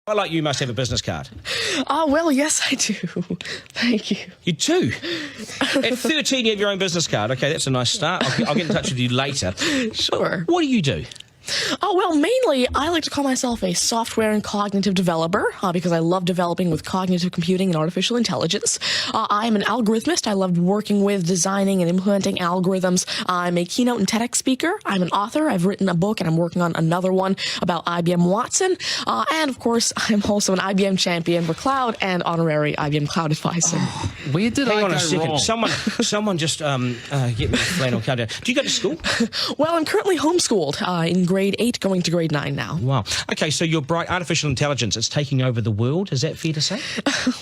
I like you must have a business card. Well, yes, I do. Thank you. You do? At 13, you have your own business card. Okay, that's a nice start. I'll get in touch with you later. Sure. What do you do? Well, mainly, I like to call myself a software and cognitive developer because I love developing with cognitive computing and artificial intelligence. I'm an algorithmist. I love working with, designing, and implementing algorithms. I'm a keynote and TEDx speaker. I'm an author. I've written a book, and I'm working on another one about IBM Watson. And, of course, I'm also an IBM champion for cloud and honorary IBM cloud advisor. Where did Hang I on go a second. wrong? Someone just get me a flannel countdown. Do you go to school? Well, I'm currently homeschooled in grade 8, going to grade 9 now. Wow. Okay, so you're bright. Artificial intelligence, it's taking over the world. Is that fair to say?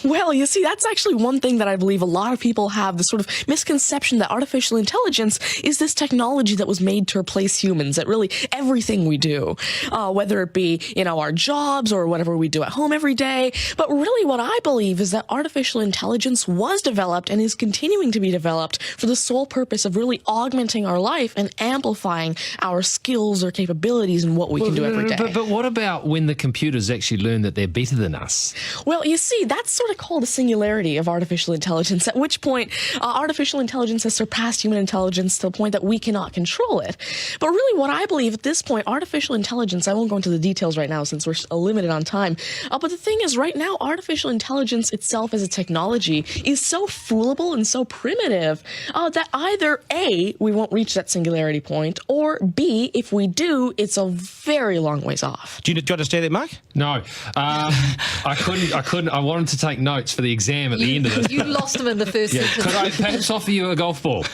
Well, you see, that's actually one thing that I believe a lot of people have, the sort of misconception that artificial intelligence is this technology that was made to replace humans at really everything we do, whether it be, our jobs or whatever we do at home every day. But really what I believe is that artificial intelligence was developed and is continuing to be developed for the sole purpose of really augmenting our life and amplifying our skills or capabilities and what we can do every day. But what about when the computers actually learn that they're better than us? Well, you see, that's sort of called a singularity of artificial intelligence, at which point artificial intelligence has surpassed human intelligence to the point that we cannot control it. But really what I believe at this point, artificial intelligence, I won't go into the details right now since we're limited on time, but the thing is right now, artificial intelligence itself as a technology is so foolable and so primitive that either A, we won't reach that singularity point, or B, if we do, it's a very long ways off. Do you understand that, Mark? No, I couldn't. I wanted to take notes for the exam at the end of it. You lost them in the first sentence. Could I perhaps offer you a golf ball?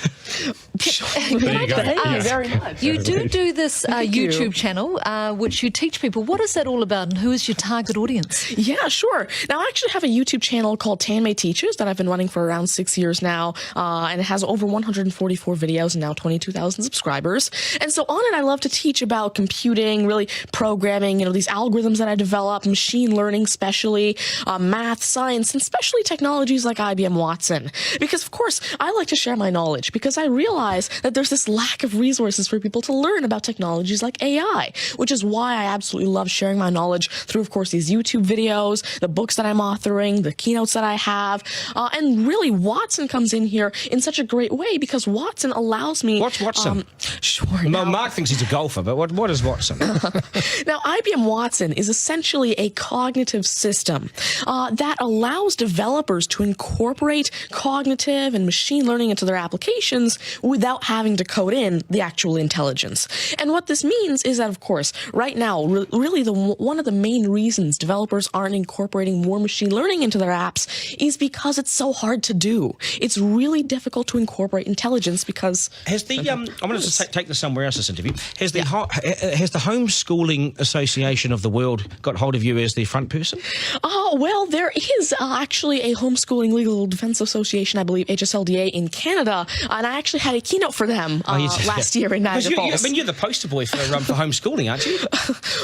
There you go. Thank you Yeah. very much. You do this you. YouTube channel, which you teach people. What is that all about, and who is your target audience? Yeah, sure. Now, I actually have a YouTube channel called Tanmay Teaches that I've been running for around 6 years now, and it has over 144 videos and now 22,000 subscribers. And so on it, I love to teach about computing, really programming, these algorithms that I develop, machine learning especially, math, science, and especially technologies like IBM Watson. Because, of course, I like to share my knowledge because I realize that there's this lack of resources for people to learn about technologies like AI, which is why I absolutely love sharing my knowledge through, of course, these YouTube videos, the books that I'm authoring, the keynotes that I have, and really Watson comes in here in such a great way because Watson allows me... What's Watson? Sure. Well, now- Mark thinks he's a golfer, but what is Watson? Now, IBM Watson is essentially a cognitive system that allows developers to incorporate cognitive and machine learning into their applications without having to code in the actual intelligence. And what this means is that, of course, right now, really one of the main reasons developers aren't incorporating more machine learning into their apps is because it's so hard to do. It's really difficult to incorporate intelligence because... Has the I want to take this somewhere else, this interview. Has the Homeschooling Association of the World got hold of you as the front person? Well, there is actually a Homeschooling Legal Defense Association, I believe, HSLDA in Canada, and I actually had a keynote for them last year in Niagara Falls. You're the poster boy for homeschooling, aren't you?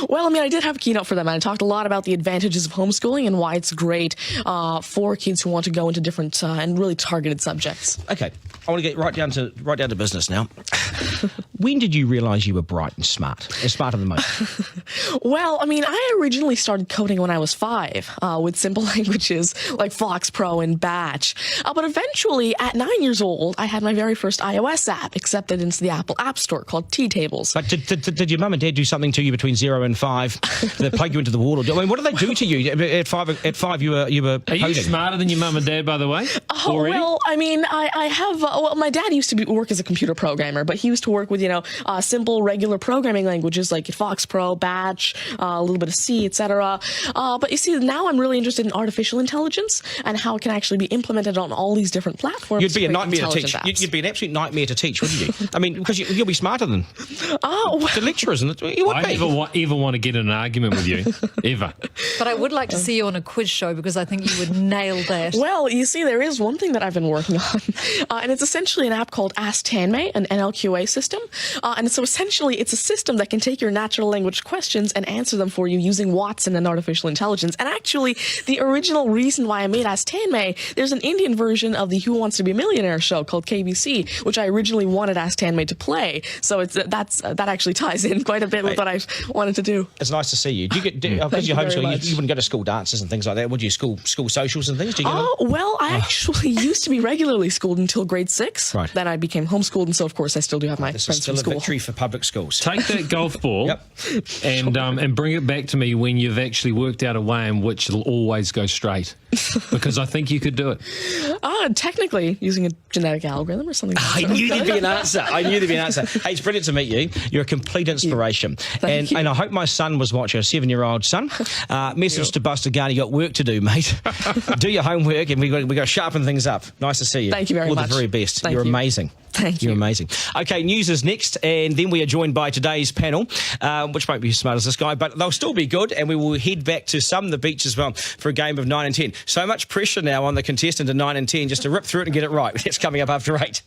Well, I did have a keynote for them, and I talked a lot about the advantages of homeschooling and why it's great for kids who want to go into different and really targeted subjects. Okay, I want to get right down to business now. When did you realise you were bright and smart, and smarter than most? Well, I originally started coding when I was 5 with simple languages like Fox Pro and Batch. But eventually, at 9 years old, I had my very first iOS app accepted into the Apple App Store called T-Tables. But did your mum and dad do something to you between 0 and 5 that plugged you into the wall? What did they do to you at 5? At 5, you were Are you coding. smarter than your mum and dad, by the way? Already? Well, I have... my dad used to work as a computer programmer, but he used to work with, simple, regular programming languages like Fox Pro, Batch, a little bit of C, etc. But you see, now I'm really interested in artificial intelligence and how it can actually be implemented on all these different platforms. You'd be a create nightmare to intelligent teach. apps. You'd be an absolute nightmare to teach, wouldn't you? Because you'll be smarter than the lecturers. You would I be. never ever want to get in an argument with you, ever. But I would like to see you on a quiz show because I think you would nail that. Well, you see, there is one thing that I've been working on, and it's essentially an app called Ask Tanmay, an NLQ POA system. And so essentially, it's a system that can take your natural language questions and answer them for you using Watson and artificial intelligence. And actually, the original reason why I made Ask Tanmay, there's an Indian version of the Who Wants to Be a Millionaire show called KBC, which I originally wanted Ask Tanmay to play. So that actually ties in quite a bit with what I wanted to do. It's nice to see you. Do you get because you're homeschooled? You wouldn't go to school dances and things like that, would you? School socials and things. Do you get Oh well, I actually used to be regularly schooled until grade 6. Right. Then I became homeschooled, and so of course I still do have my This is friends still from a school. victory for public schools. Take that golf ball Yep. and bring it back to me when you've actually worked out a way in which it'll always go straight. Because I think you could do it. Technically, using a genetic algorithm or something. I knew there'd be an answer. Hey, it's brilliant to meet you. You're a complete inspiration. Thank you. And I hope my son was watching, a 7-year-old son. Message to Buster Garner, you got work to do, mate. Do your homework, and we got to sharpen things up. Nice to see you. Thank you very All much. the very best. Thank You're you. amazing. Thank you. You're amazing. Okay, news is next, and then we are joined by today's panel, which won't be as smart as this guy, but they'll still be good, and we will head back to the beach as well for a game of 9 and 10. So much pressure now on the contestant in 9 and 10 just to rip through it and get it right. It's coming up after 8.